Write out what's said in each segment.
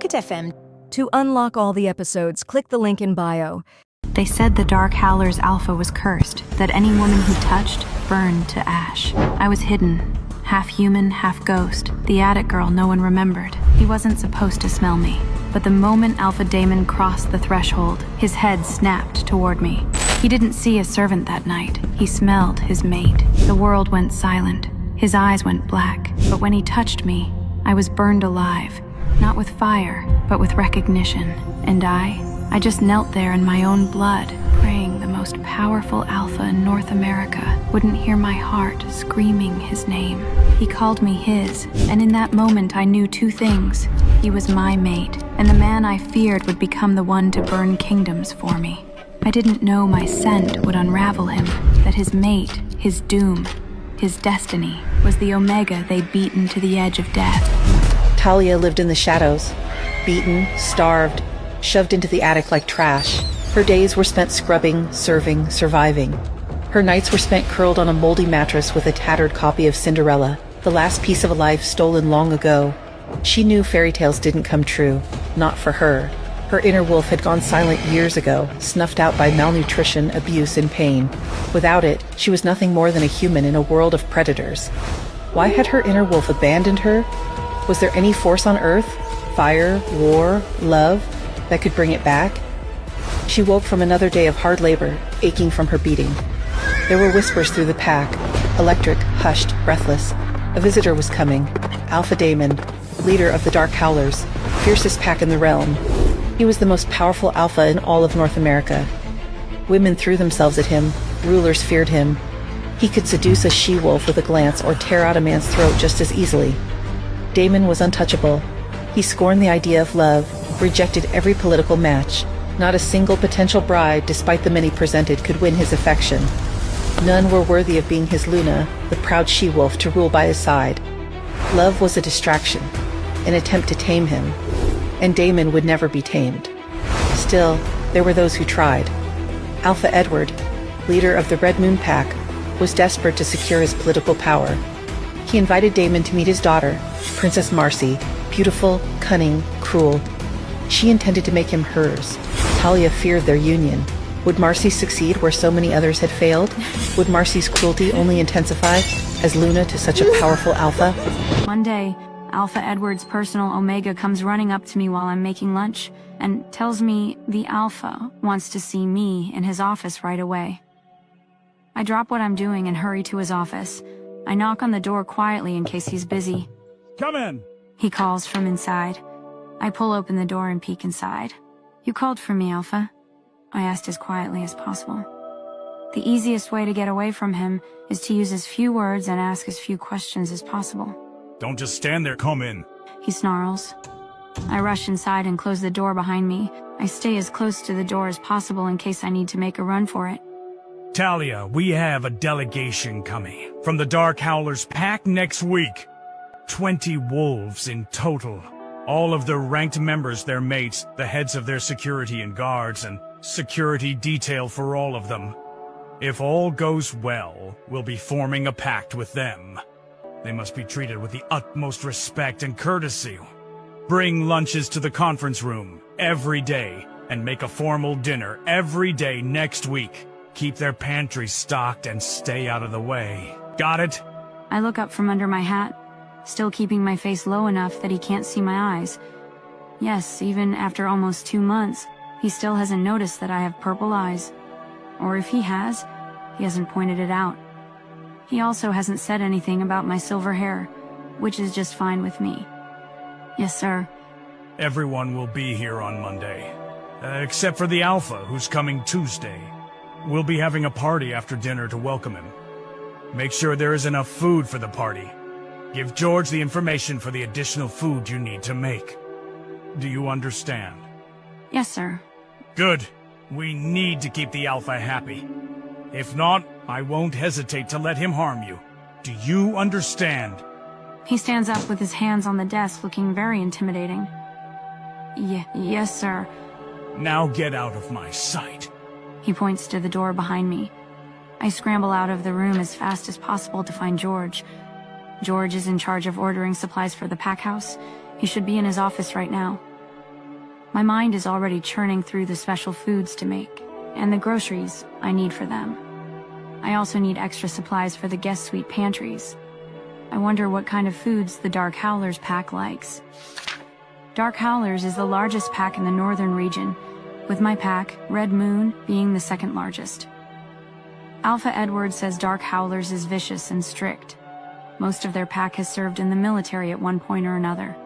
Pocket FM. To unlock all the episodes, click the link in bio. They said the Dark Howler's alpha was cursed, that any woman who touched burned to ash. I was hidden, half human, half ghost. The attic girl no one remembered. He wasn't supposed to smell me. But the moment Alpha Damon crossed the threshold, his head snapped toward me. He didn't see a servant that night. He smelled his mate. The world went silent. His eyes went black. But when he touched me, I was burned alive. Not with fire, but with recognition. And I just knelt there in my own blood, praying the most powerful alpha in North America wouldn't hear my heart screaming his name. He called me his, and in that moment I knew two things. He was my mate, and the man I feared would become the one to burn kingdoms for me. I didn't know my scent would unravel him, that his mate, his doom, his destiny, was the Omega they'd beaten to the edge of death. Talia lived in the shadows, beaten, starved, shoved into the attic like trash. Her days were spent scrubbing, serving, surviving. Her nights were spent curled on a moldy mattress with a tattered copy of Cinderella, the last piece of a life stolen long ago. She knew fairy tales didn't come true, not for her. Her inner wolf had gone silent years ago, snuffed out by malnutrition, abuse, and pain. Without it, she was nothing more than a human in a world of predators. Why had her inner wolf abandoned her? Was there any force on Earth, fire, war, love, that could bring it back? She woke from another day of hard labor, aching from her beating. There were whispers through the pack, electric, hushed, breathless. A visitor was coming, Alpha Damon, leader of the Dark Howlers, fiercest pack in the realm. He was the most powerful alpha in all of North America. Women threw themselves at him, rulers feared him. He could seduce a she-wolf with a glance or tear out a man's throat just as easily. Damon was untouchable. He scorned the idea of love, rejected every political match. Not a single potential bride, despite the many presented, could win his affection. None were worthy of being his Luna, the proud she-wolf to rule by his side. Love was a distraction, an attempt to tame him, and Damon would never be tamed. Still, there were those who tried. Alpha Edward, leader of the Red Moon Pack, was desperate to secure his political power. He invited Damon to meet his daughter, Princess Marcy, beautiful, cunning, cruel. She intended to make him hers. Talia feared their union. Would Marcy succeed where so many others had failed? Would Marcy's cruelty only intensify as Luna to such a powerful alpha? One day, Alpha Edward's personal Omega comes running up to me while I'm making lunch and tells me the Alpha wants to see me in his office right away. I drop what I'm doing and hurry to his office. I knock on the door quietly in case he's busy. Come in, He calls from inside. I pull open the door and peek inside. You called for me, Alpha? I asked as quietly as possible. The easiest way to get away from him is to use as few words and ask as few questions as possible. Don't just stand there, come in. He snarls. I rush inside and close the door behind me. I stay as close to the door as possible in case I need to make a run for it. Talia, we have a delegation coming from the Dark Howlers pack next week. 20 wolves in total. All of their ranked members, their mates, the heads of their security and guards, and security detail for all of them. If all goes well, we'll be forming a pact with them. They must be treated with the utmost respect and courtesy. Bring lunches to the conference room every day, and make a formal dinner every day next week. Keep their pantry stocked and stay out of the way. Got it? I look up from under my hat, still keeping my face low enough that he can't see my eyes. Yes, even after almost 2 months, he still hasn't noticed that I have purple eyes. Or if he has, he hasn't pointed it out. He also hasn't said anything about my silver hair, which is just fine with me. Yes, sir. Everyone will be here on Monday. Except for the Alpha, who's coming Tuesday. We'll be having a party after dinner to welcome him. Make sure there is enough food for the party. Give George the information for the additional food you need to make. Do you understand? Yes, sir. Good. We need to keep the Alpha happy. If not, I won't hesitate to let him harm you. Do you understand? He stands up with his hands on the desk, looking very intimidating. Yes, sir. Now get out of my sight. He points to the door behind me. I scramble out of the room as fast as possible to find George. George is in charge of ordering supplies for the pack house. He should be in his office right now. My mind is already churning through the special foods to make, and the groceries I need for them. I also need extra supplies for the guest suite pantries. I wonder what kind of foods the Dark Howlers pack likes. Dark Howlers is the largest pack in the northern region, with my pack, Red Moon, being the second largest. Alpha Edward says Dark Howlers is vicious and strict. Most of their pack has served in the military at one point or another.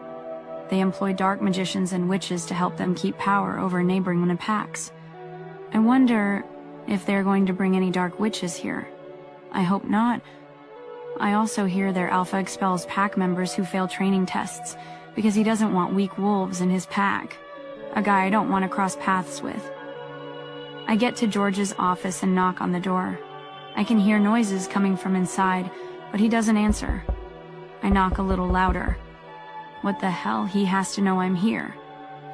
They employ dark magicians and witches to help them keep power over neighboring packs. I wonder if they're going to bring any dark witches here. I hope not. I also hear their Alpha expels pack members who fail training tests because he doesn't want weak wolves in his pack, a guy I don't want to cross paths with. I get to George's office and knock on the door. I can hear noises coming from inside, but he doesn't answer. I knock a little louder. What the hell? He has to know I'm here.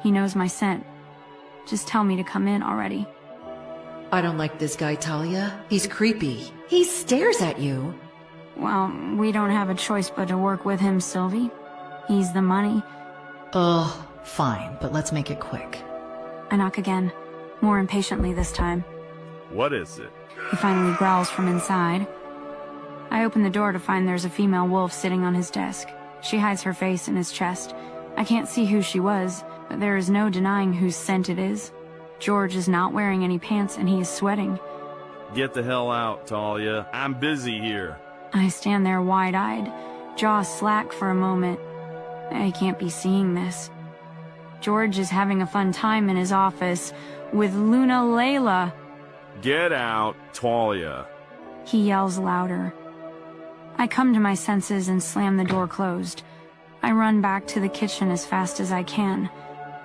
He knows my scent. Just tell me to come in already. I don't like this guy, Talia. He's creepy. He stares at you. Well, we don't have a choice but to work with him, Sylvie. He's the money. Ugh, fine, but let's make it quick. I knock again, more impatiently this time. What is it? He finally growls from inside. I open the door to find there's a female wolf sitting on his desk. She hides her face in his chest. I can't see who she was, but there is no denying whose scent it is. George is not wearing any pants and he is sweating. Get the hell out, Talia. I'm busy here. I stand there wide-eyed, jaw slack for a moment. I can't be seeing this. George is having a fun time in his office with Luna Layla. Get out, Talia. He yells louder. I come to my senses and slam the door closed. I run back to the kitchen as fast as I can.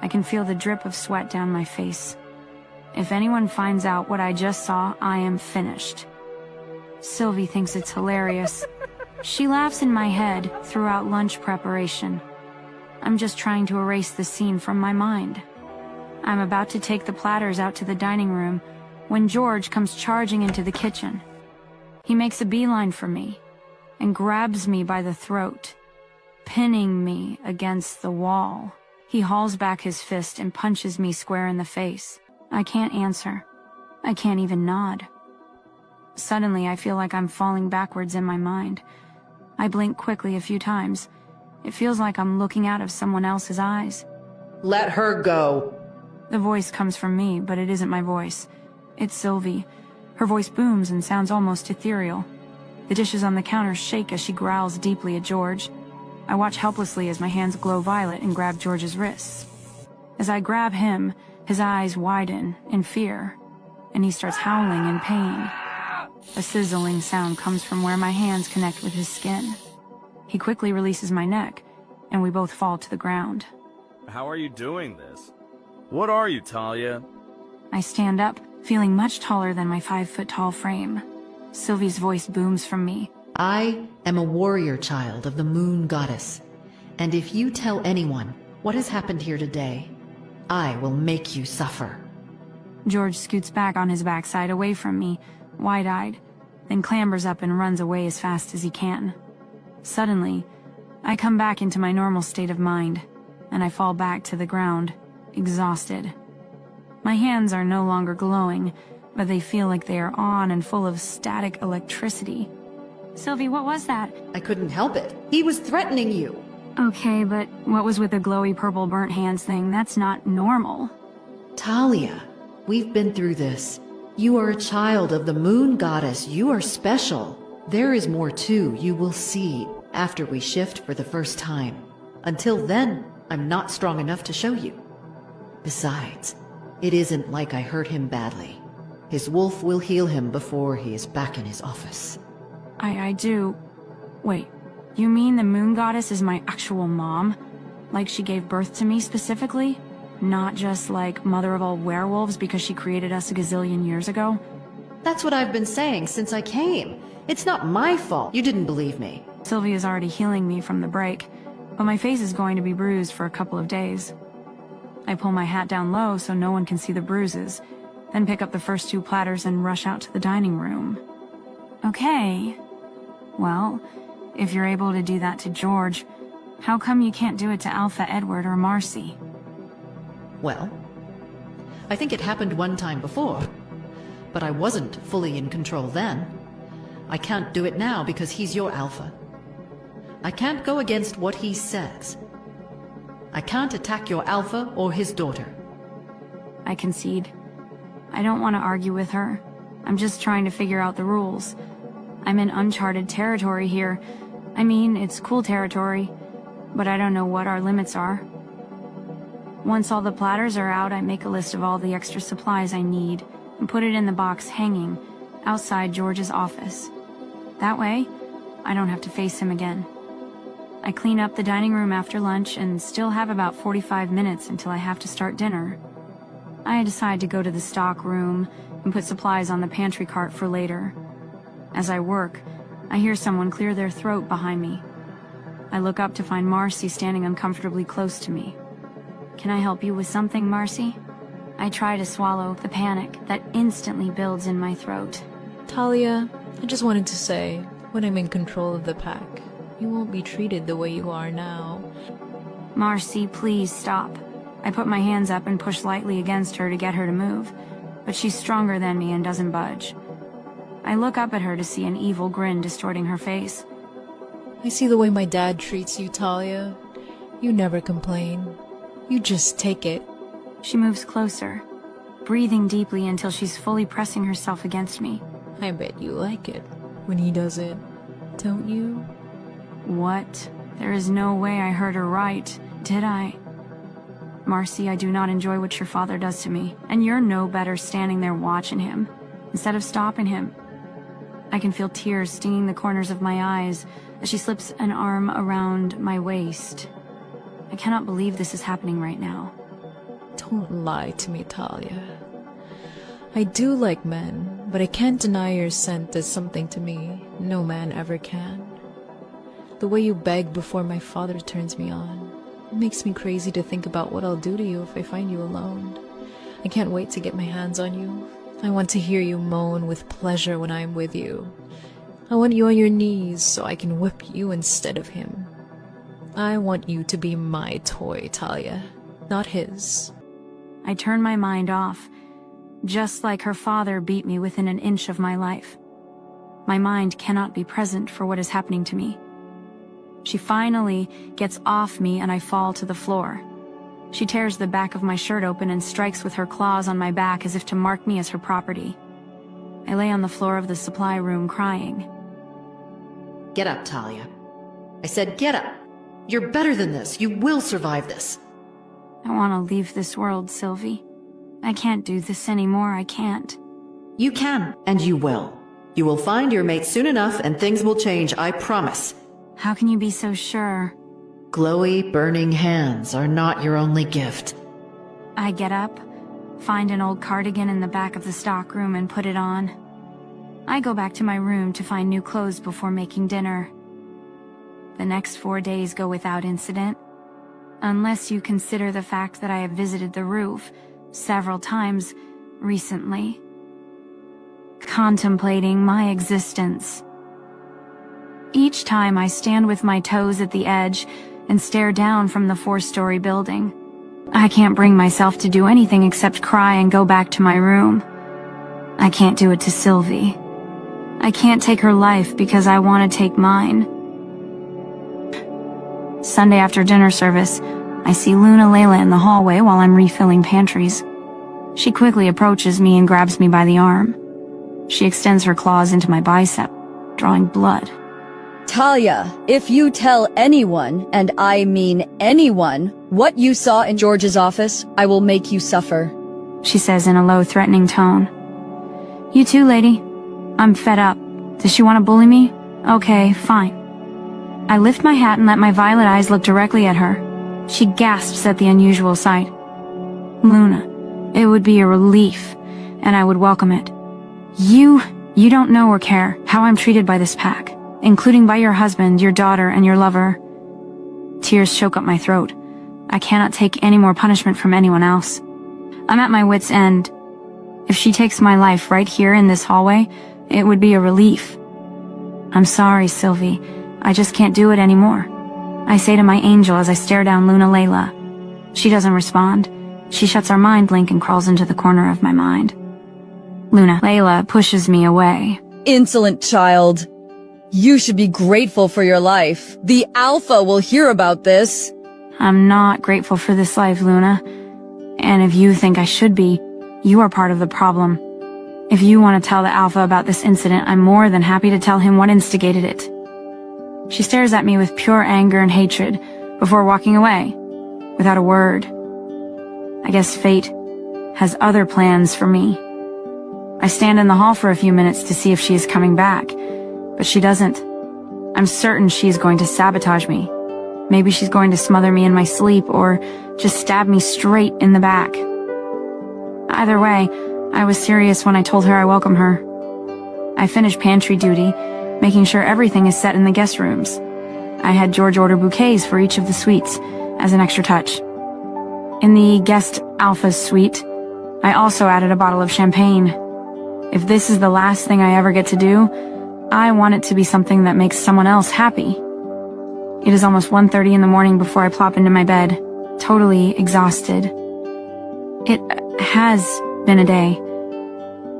I can feel the drip of sweat down my face. If anyone finds out what I just saw, I am finished. Sylvie thinks it's hilarious. She laughs in my head throughout lunch preparation. I'm just trying to erase the scene from my mind. I'm about to take the platters out to the dining room when George comes charging into the kitchen. He makes a beeline for me and grabs me by the throat, pinning me against the wall. He hauls back his fist and punches me square in the face. I can't answer. I can't even nod. Suddenly, I feel like I'm falling backwards in my mind. I blink quickly a few times. It feels like I'm looking out of someone else's eyes. Let her go. The voice comes from me, but it isn't my voice. It's Sylvie. Her voice booms and sounds almost ethereal. The dishes on the counter shake as she growls deeply at George. I watch helplessly as my hands glow violet and grab George's wrists. As I grab him, his eyes widen in fear, and he starts howling in pain. A sizzling sound comes from where my hands connect with his skin. He quickly releases my neck, and we both fall to the ground. How are you doing this? What are you, Talia? I stand up, feeling much taller than my 5-foot-tall frame. Sylvie's voice booms from me. I am a warrior child of the moon goddess. And if you tell anyone what has happened here today, I will make you suffer. George scoots back on his backside away from me, wide-eyed, then clambers up and runs away as fast as he can. Suddenly, I come back into my normal state of mind, and I fall back to the ground, exhausted. My hands are no longer glowing, but they feel like they are on and full of static electricity. Sylvie, what was that? I couldn't help it. He was threatening you. Okay, but what was with the glowy purple burnt hands thing? That's not normal. Talia, we've been through this. You are a child of the moon goddess. You are special. There is more too, you will see, after we shift for the first time. Until then, I'm not strong enough to show you. Besides, it isn't like I hurt him badly. His wolf will heal him before he is back in his office. I do. Wait, you mean the moon goddess is my actual mom? Like she gave birth to me specifically? Not just like mother of all werewolves because she created us a gazillion years ago? That's what I've been saying since I came. It's not my fault. You didn't believe me. Sylvia's already healing me from the break, but my face is going to be bruised for a couple of days. I pull my hat down low so no one can see the bruises, then pick up the first 2 platters and rush out to the dining room. Okay. Well, if you're able to do that to George, how come you can't do it to Alpha Edward or Marcy? Well, I think it happened one time before, but I wasn't fully in control then. I can't do it now because he's your alpha. I can't go against what he says. I can't attack your alpha or his daughter. I concede. I don't want to argue with her. I'm just trying to figure out the rules. I'm in uncharted territory here. I mean, it's cool territory, but I don't know what our limits are. Once all the platters are out, I make a list of all the extra supplies I need and put it in the box hanging outside George's office. That way, I don't have to face him again. I clean up the dining room after lunch and still have about 45 minutes until I have to start dinner. I decide to go to the stock room and put supplies on the pantry cart for later. As I work, I hear someone clear their throat behind me. I look up to find Marcy standing uncomfortably close to me. Can I help you with something, Marcy? I try to swallow the panic that instantly builds in my throat. Talia, I just wanted to say, when I'm in control of the pack, you won't be treated the way you are now. Marcy, please stop. I put my hands up and push lightly against her to get her to move, but she's stronger than me and doesn't budge. I look up at her to see an evil grin distorting her face. I see the way my dad treats you, Talia. You never complain. You just take it. She moves closer, breathing deeply until she's fully pressing herself against me. I bet you like it when he does it, don't you? What? There is no way I heard her right, did I? Marcy, I do not enjoy what your father does to me, and you're no better standing there watching him, instead of stopping him. I can feel tears stinging the corners of my eyes as she slips an arm around my waist. I cannot believe this is happening right now. Don't lie to me, Talia. I do like men, but I can't deny your scent does something to me no man ever can. The way you beg before my father turns me on, it makes me crazy to think about what I'll do to you if I find you alone. I can't wait to get my hands on you. I want to hear you moan with pleasure when I am with you. I want you on your knees so I can whip you instead of him. I want you to be my toy, Talia, not his. I turn my mind off, just like her father beat me within an inch of my life. My mind cannot be present for what is happening to me. She finally gets off me and I fall to the floor. She tears the back of my shirt open and strikes with her claws on my back as if to mark me as her property. I lay on the floor of the supply room crying. Get up, Talia. I said get up. You're better than this. You will survive this. I want to leave this world, Sylvie. I can't do this anymore, I can't. You can, and you will. You will find your mate soon enough and things will change, I promise. How can you be so sure? Glowy, burning hands are not your only gift. I get up, find an old cardigan in the back of the stock room and put it on. I go back to my room to find new clothes before making dinner. The next 4 days go without incident, unless you consider the fact that I have visited the roof several times recently, contemplating my existence. Each time I stand with my toes at the edge and stare down from the 4-story building. I can't bring myself to do anything except cry and go back to my room. I can't do it to Sylvie. I can't take her life because I want to take mine. Sunday after dinner service, I see Luna Layla in the hallway while I'm refilling pantries. She quickly approaches me and grabs me by the arm. She extends her claws into my bicep, drawing blood. Talia, if you tell anyone, and I mean anyone, what you saw in George's office, I will make you suffer, she says in a low, threatening tone. You too, lady. I'm fed up. Does she want to bully me? Okay, fine. I lift my hat and let my violet eyes look directly at her. She gasps at the unusual sight. Luna, it would be a relief, and I would welcome it. You don't know or care how I'm treated by this pack, including by your husband, your daughter, and your lover. Tears choke up my throat. I cannot take any more punishment from anyone else. I'm at my wit's end. If she takes my life right here in this hallway, it would be a relief. I'm sorry, Sylvie. I just can't do it anymore. I say to my angel as I stare down Luna Layla. She doesn't respond, She shuts our mind link and crawls into the corner of my mind. Luna, Layla pushes me away. Insolent child. You should be grateful for your life. The Alpha will hear about this. I'm not grateful for this life, Luna. And if you think I should be, you are part of the problem. If you want to tell the Alpha about this incident, I'm more than happy to tell him what instigated it. She stares at me with pure anger and hatred before walking away, without a word. I guess fate has other plans for me. I stand in the hall for a few minutes to see if she is coming back, but she doesn't. I'm certain she is going to sabotage me. Maybe she's going to smother me in my sleep or just stab me straight in the back. Either way, I was serious when I told her I welcome her. I finished pantry duty, making sure everything is set in the guest rooms. I had George order bouquets for each of the suites as an extra touch. In the guest Alpha suite, I also added a bottle of champagne. If this is the last thing I ever get to do, I want it to be something that makes someone else happy. It is almost 1:30 in the morning before I plop into my bed, totally exhausted. It has been a day.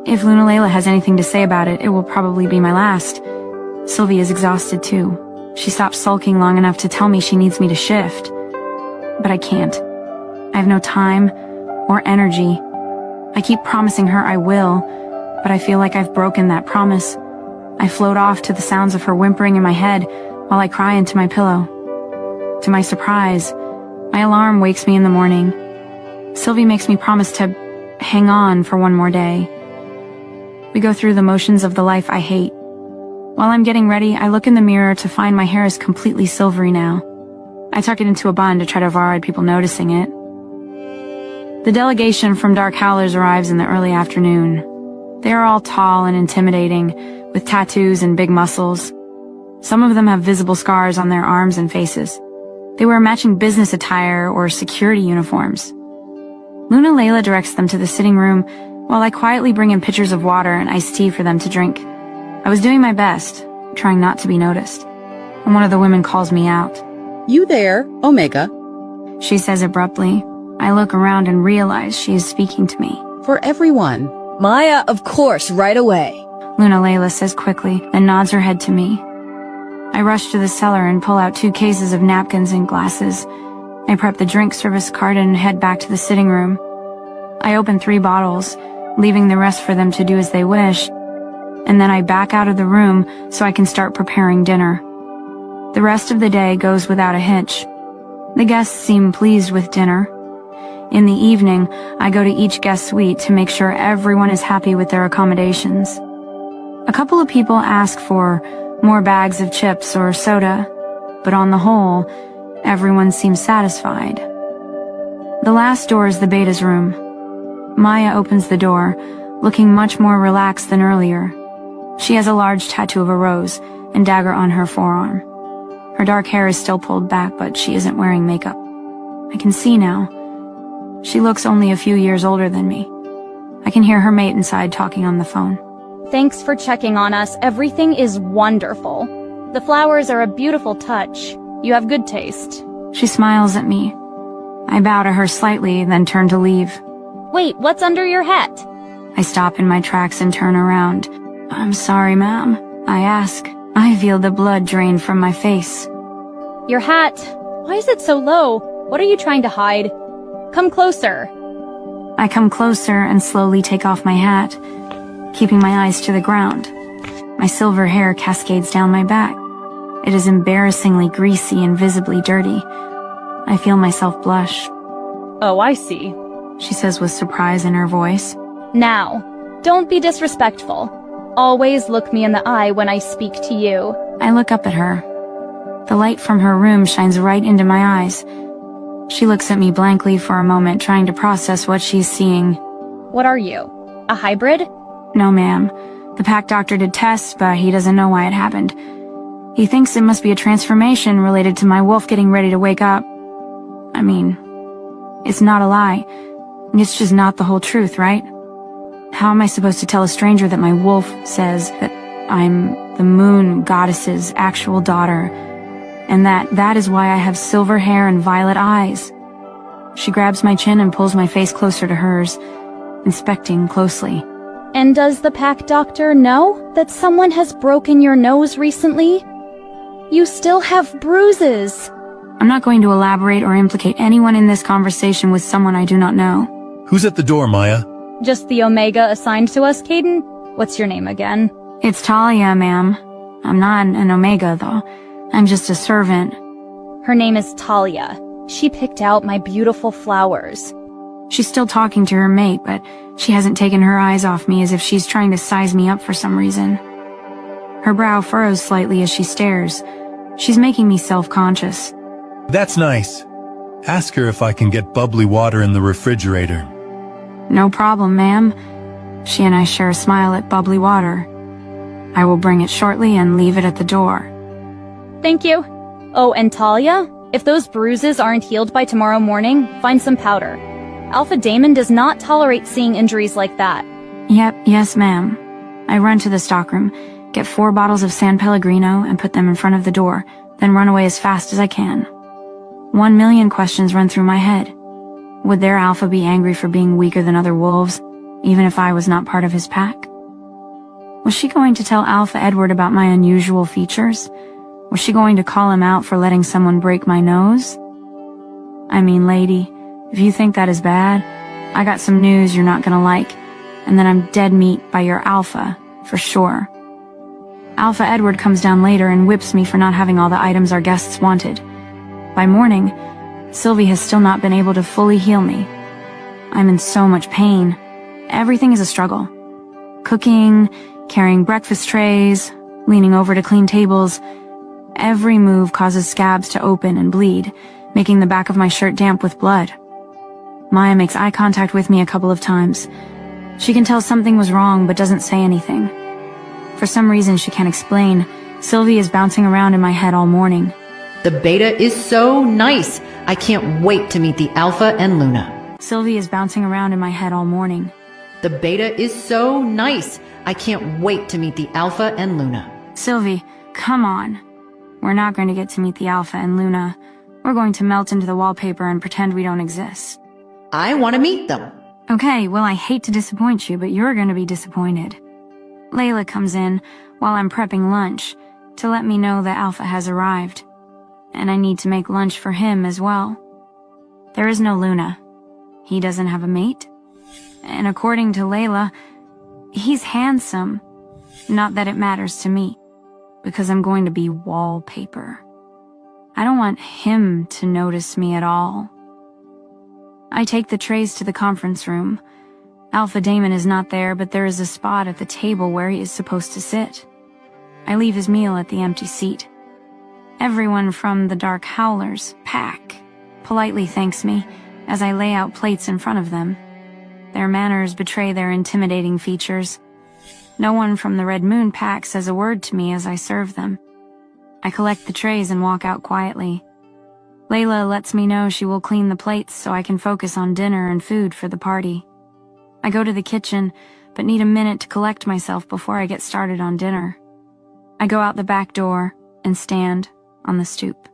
If Luna Layla has anything to say about it, it will probably be my last. Sylvie is exhausted too. She stopped sulking long enough to tell me she needs me to shift. But I can't. I have no time or energy. I keep promising her I will, but I feel like I've broken that promise. I float off to the sounds of her whimpering in my head while I cry into my pillow. To my surprise, my alarm wakes me in the morning. Sylvie makes me promise to hang on for one more day. We go through the motions of the life I hate. While I'm getting ready, I look in the mirror to find my hair is completely silvery now. I tuck it into a bun to try to avoid people noticing it. The delegation from Dark Howlers arrives in the early afternoon. They are all tall and intimidating, with tattoos and big muscles. Some of them have visible scars on their arms and faces. They wear matching business attire or security uniforms. Luna Layla directs them to the sitting room while I quietly bring in pitchers of water and iced tea for them to drink. I was doing my best, trying not to be noticed, and one of the women calls me out. You there, Omega? She says abruptly. I look around and realize she is speaking to me. For everyone. Maya, of course, right away. Luna Layla says quickly, then nods her head to me. I rush to the cellar and pull out 2 cases of napkins and glasses. I prep the drink service cart and head back to the sitting room. I open 3 bottles, leaving the rest for them to do as they wish, and then I back out of the room so I can start preparing dinner. The rest of the day goes without a hitch. The guests seem pleased with dinner. In the evening, I go to each guest suite to make sure everyone is happy with their accommodations. A couple of people ask for more bags of chips or soda, but on the whole, everyone seems satisfied. The last door is the Beta's room. Maya opens the door, looking much more relaxed than earlier. She has a large tattoo of a rose and dagger on her forearm. Her dark hair is still pulled back, but she isn't wearing makeup. I can see now. She looks only a few years older than me. I can hear her mate inside talking on the phone. Thanks for checking on us. Everything is wonderful. The flowers are a beautiful touch. You have good taste. She smiles at me. I bow to her slightly, then turn to leave. Wait, what's under your hat? I stop in my tracks and turn around. I'm sorry, ma'am, I ask. I feel the blood drain from my face. Your hat. Why is it so low? What are you trying to hide? Come closer. I come closer and slowly take off my hat, keeping my eyes to the ground. My silver hair cascades down my back. It is embarrassingly greasy and visibly dirty. I feel myself blush. Oh, I see, she says with surprise in her voice. Now, don't be disrespectful. Always look me in the eye when I speak to you. I look up at her. The light from her room shines right into my eyes. She looks at me blankly for a moment, trying to process what she's seeing. What are you? A hybrid? No, ma'am. The pack doctor did tests, but he doesn't know why it happened. He thinks it must be a transformation related to my wolf getting ready to wake up. I mean, it's not a lie. It's just not the whole truth, right? How am I supposed to tell a stranger that my wolf says that I'm the moon goddess's actual daughter, and that is why I have silver hair and violet eyes? She grabs my chin and pulls my face closer to hers, inspecting closely. And does the pack doctor know that someone has broken your nose recently? You still have bruises. I'm not going to elaborate or implicate anyone in this conversation with someone I do not know. Who's at the door, Maya? Just the Omega assigned to us, Caden? What's your name again? It's Talia, ma'am. I'm not an Omega, though. I'm just a servant. Her name is Talia. She picked out my beautiful flowers. She's still talking to her mate, but she hasn't taken her eyes off me as if she's trying to size me up for some reason. Her brow furrows slightly as she stares. She's making me self-conscious. That's nice. Ask her if I can get bubbly water in the refrigerator. No problem, ma'am. She and I share a smile at bubbly water. I will bring it shortly and leave it at the door. Thank you. Oh, and Talia, if those bruises aren't healed by tomorrow morning, find some powder. Alpha Damon does not tolerate seeing injuries like that. Yep, yes, ma'am. I run to the stockroom, get 4 bottles of San Pellegrino and put them in front of the door, then run away as fast as I can. 1 million questions run through my head. Would their Alpha be angry for being weaker than other wolves, even if I was not part of his pack? Was she going to tell Alpha Edward about my unusual features? Was she going to call him out for letting someone break my nose? I mean, lady, if you think that is bad, I got some news you're not gonna like, and then I'm dead meat by your Alpha, for sure. Alpha Edward comes down later and whips me for not having all the items our guests wanted. By morning, Sylvie has still not been able to fully heal me. I'm in so much pain. Everything is a struggle. Cooking, carrying breakfast trays, leaning over to clean tables. Every move causes scabs to open and bleed, making the back of my shirt damp with blood. Maya makes eye contact with me a couple of times. She can tell something was wrong but doesn't say anything. For some reason she can't explain, Sylvie is bouncing around in my head all morning. The beta is so nice. I can't wait to meet the Alpha and Luna. Sylvie is bouncing around in my head all morning. The beta is so nice. I can't wait to meet the Alpha and Luna. Sylvie, come on. We're not going to get to meet the Alpha and Luna. We're going to melt into the wallpaper and pretend we don't exist. I want to meet them. Okay, well, I hate to disappoint you, but you're going to be disappointed. Layla comes in while I'm prepping lunch to let me know that Alpha has arrived. And I need to make lunch for him as well. There is no Luna. He doesn't have a mate. And according to Layla, he's handsome. Not that it matters to me, because I'm going to be wallpaper. I don't want him to notice me at all. I take the trays to the conference room. Alpha Damon is not there, but there is a spot at the table where he is supposed to sit. I leave his meal at the empty seat. Everyone from the Dark Howlers pack politely thanks me as I lay out plates in front of them. Their manners betray their intimidating features. No one from the Red Moon pack says a word to me as I serve them. I collect the trays and walk out quietly. Layla lets me know she will clean the plates so I can focus on dinner and food for the party. I go to the kitchen, but need a minute to collect myself before I get started on dinner. I go out the back door and stand on the stoop.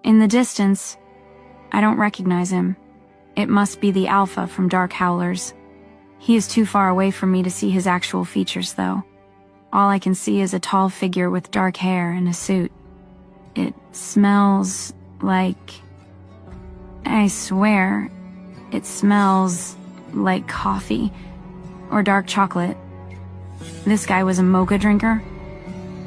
In the distance, I don't recognize him. It must be the Alpha from Dark Howlers. He is too far away from me to see his actual features, though. All I can see is a tall figure with dark hair and a suit. It smells like... I swear, it smells like coffee or dark chocolate. This guy was a mocha drinker.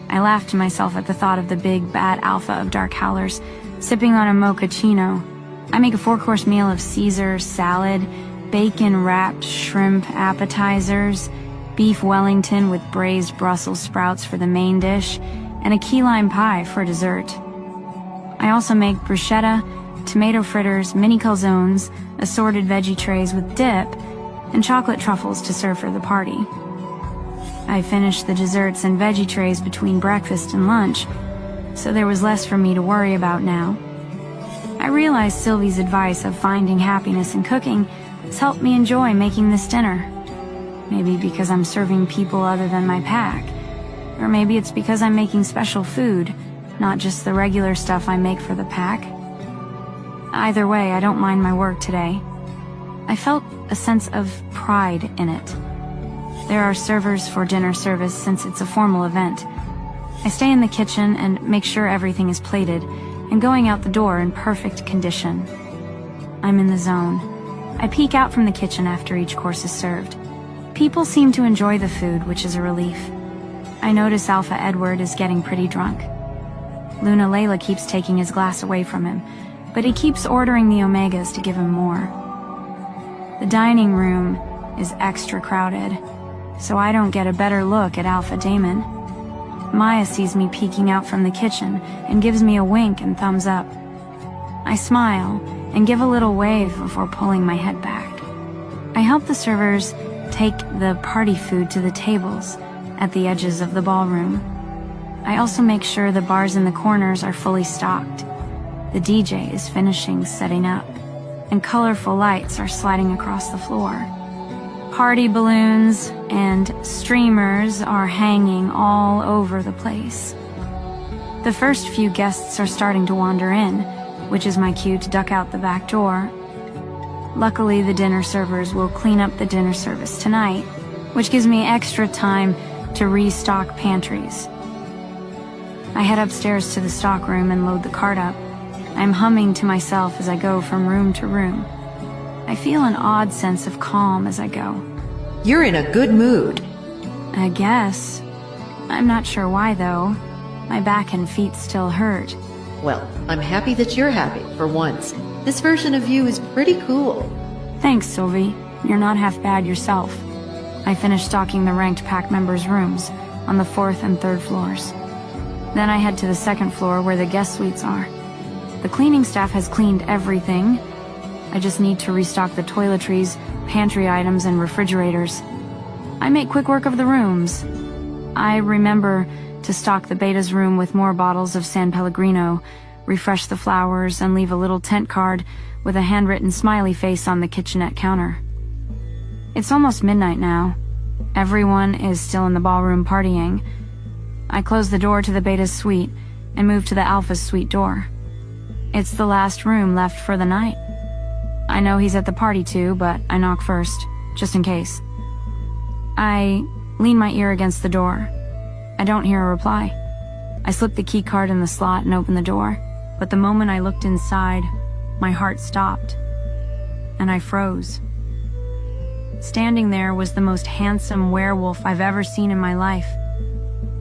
I laughed to myself at the thought of the big bad Alpha of Dark Howlers sipping on a mochaccino. I make a 4-course meal of Caesar salad, bacon-wrapped shrimp appetizers, beef Wellington with braised Brussels sprouts for the main dish, and a key lime pie for dessert. I also make bruschetta, tomato fritters, mini calzones, assorted veggie trays with dip, and chocolate truffles to serve for the party. I finished the desserts and veggie trays between breakfast and lunch, so there was less for me to worry about now. I realized Sylvie's advice of finding happiness in cooking has helped me enjoy making this dinner. Maybe because I'm serving people other than my pack, or maybe it's because I'm making special food, not just the regular stuff I make for the pack. Either way, I don't mind my work today. I felt a sense of pride in it. There are servers for dinner service since it's a formal event. I stay in the kitchen and make sure everything is plated, and going out the door in perfect condition. I'm in the zone. I peek out from the kitchen after each course is served. People seem to enjoy the food, which is a relief. I notice Alpha Edward is getting pretty drunk. Luna Layla keeps taking his glass away from him, but he keeps ordering the Omegas to give him more. The dining room is extra crowded, so I don't get a better look at Alpha Damon. Maya sees me peeking out from the kitchen and gives me a wink and thumbs up. I smile and give a little wave before pulling my head back. I help the servers take the party food to the tables at the edges of the ballroom. I also make sure the bars in the corners are fully stocked. The DJ is finishing setting up, and colorful lights are sliding across the floor. Party balloons and streamers are hanging all over the place. The first few guests are starting to wander in, which is my cue to duck out the back door. Luckily, the dinner servers will clean up the dinner service tonight, which gives me extra time to restock pantries. I head upstairs to the stockroom and load the cart up. I'm humming to myself as I go from room to room. I feel an odd sense of calm as I go. You're in a good mood. I guess. I'm not sure why, though. My back and feet still hurt. Well, I'm happy that you're happy, for once. This version of you is pretty cool. Thanks, Sylvie. You're not half bad yourself. I finished stocking the ranked pack members' rooms on the 4th and 3rd floors. Then I head to the 2nd floor where the guest suites are. The cleaning staff has cleaned everything. I just need to restock the toiletries, pantry items, and refrigerators. I make quick work of the rooms. I remember to stock the Beta's room with more bottles of San Pellegrino, refresh the flowers, and leave a little tent card with a handwritten smiley face on the kitchenette counter. It's almost midnight now. Everyone is still in the ballroom partying. I close the door to the Beta's suite and move to the Alpha's suite door. It's the last room left for the night. I know he's at the party too, but I knock first, just in case. I lean my ear against the door. I don't hear a reply. I slip the key card in the slot and open the door, but the moment I looked inside, my heart stopped, and I froze. Standing there was the most handsome werewolf I've ever seen in my life.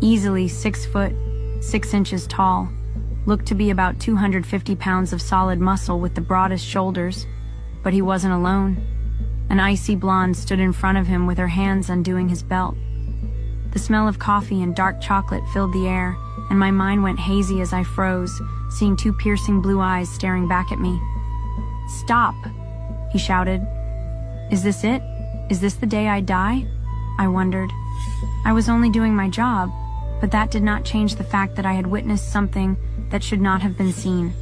Easily 6 foot, 6 inches tall, looked to be about 250 pounds of solid muscle with the broadest shoulders, but he wasn't alone. An icy blonde stood in front of him with her hands undoing his belt. The smell of coffee and dark chocolate filled the air, and my mind went hazy as I froze, seeing 2 piercing blue eyes staring back at me. "Stop!" he shouted. "Is this it? Is this the day I die?" I wondered. I was only doing my job, but that did not change the fact that I had witnessed something that should not have been seen.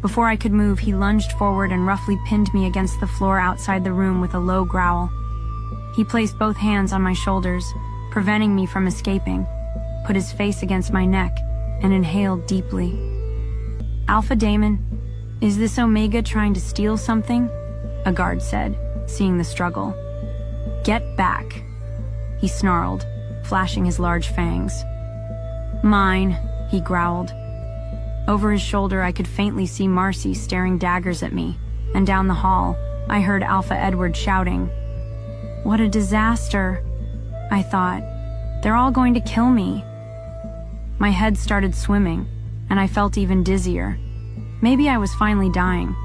Before I could move, he lunged forward and roughly pinned me against the floor outside the room with a low growl. He placed both hands on my shoulders, preventing me from escaping, put his face against my neck, and inhaled deeply. "Alpha Damon, is this Omega trying to steal something?" a guard said, seeing the struggle. "Get back," he snarled, flashing his large fangs. "Mine," he growled. Over his shoulder, I could faintly see Marcy staring daggers at me, and down the hall, I heard Alpha Edward shouting. "What a disaster," I thought. "They're all going to kill me." My head started swimming, and I felt even dizzier. Maybe I was finally dying.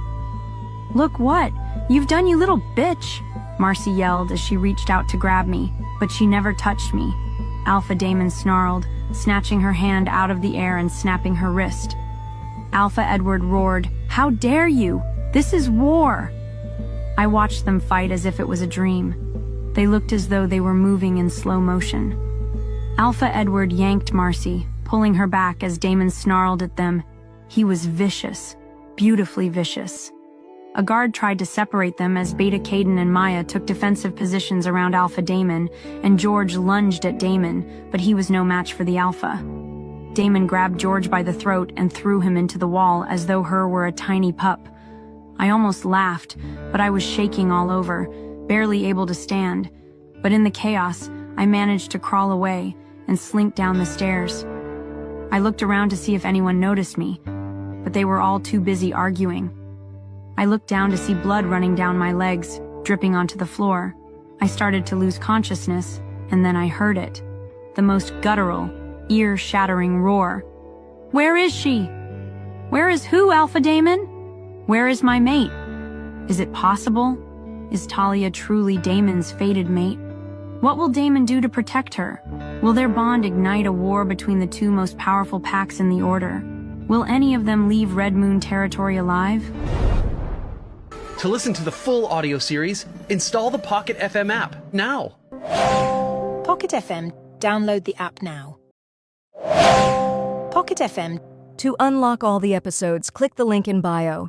"Look what you've done, you little bitch!" Marcy yelled as she reached out to grab me, but she never touched me. Alpha Damon snarled, snatching her hand out of the air and snapping her wrist. Alpha Edward roared, "How dare you! This is war!" I watched them fight as if it was a dream. They looked as though they were moving in slow motion. Alpha Edward yanked Marcy, pulling her back as Damon snarled at them. He was vicious, beautifully vicious. A guard tried to separate them as Beta Caden and Maya took defensive positions around Alpha Damon, and George lunged at Damon, but he was no match for the Alpha. Damon grabbed George by the throat and threw him into the wall as though her were a tiny pup, I almost laughed, but I was shaking all over, barely able to stand. But in the chaos, I managed to crawl away and slink down the stairs. I looked around to see if anyone noticed me, but they were all too busy arguing. I looked down to see blood running down my legs, dripping onto the floor. I started to lose consciousness, and then I heard it. The most guttural, ear-shattering roar. Where is she? Where is who, Alpha Damon? Where is my mate? Is it possible? Is Talia truly Damon's fated mate? What will Damon do to protect her? Will their bond ignite a war between the two most powerful packs in the Order? Will any of them leave Red Moon territory alive? To listen to the full audio series, install the Pocket FM app now. Pocket FM. Download the app now. Pocket FM. To unlock all the episodes, click the link in bio.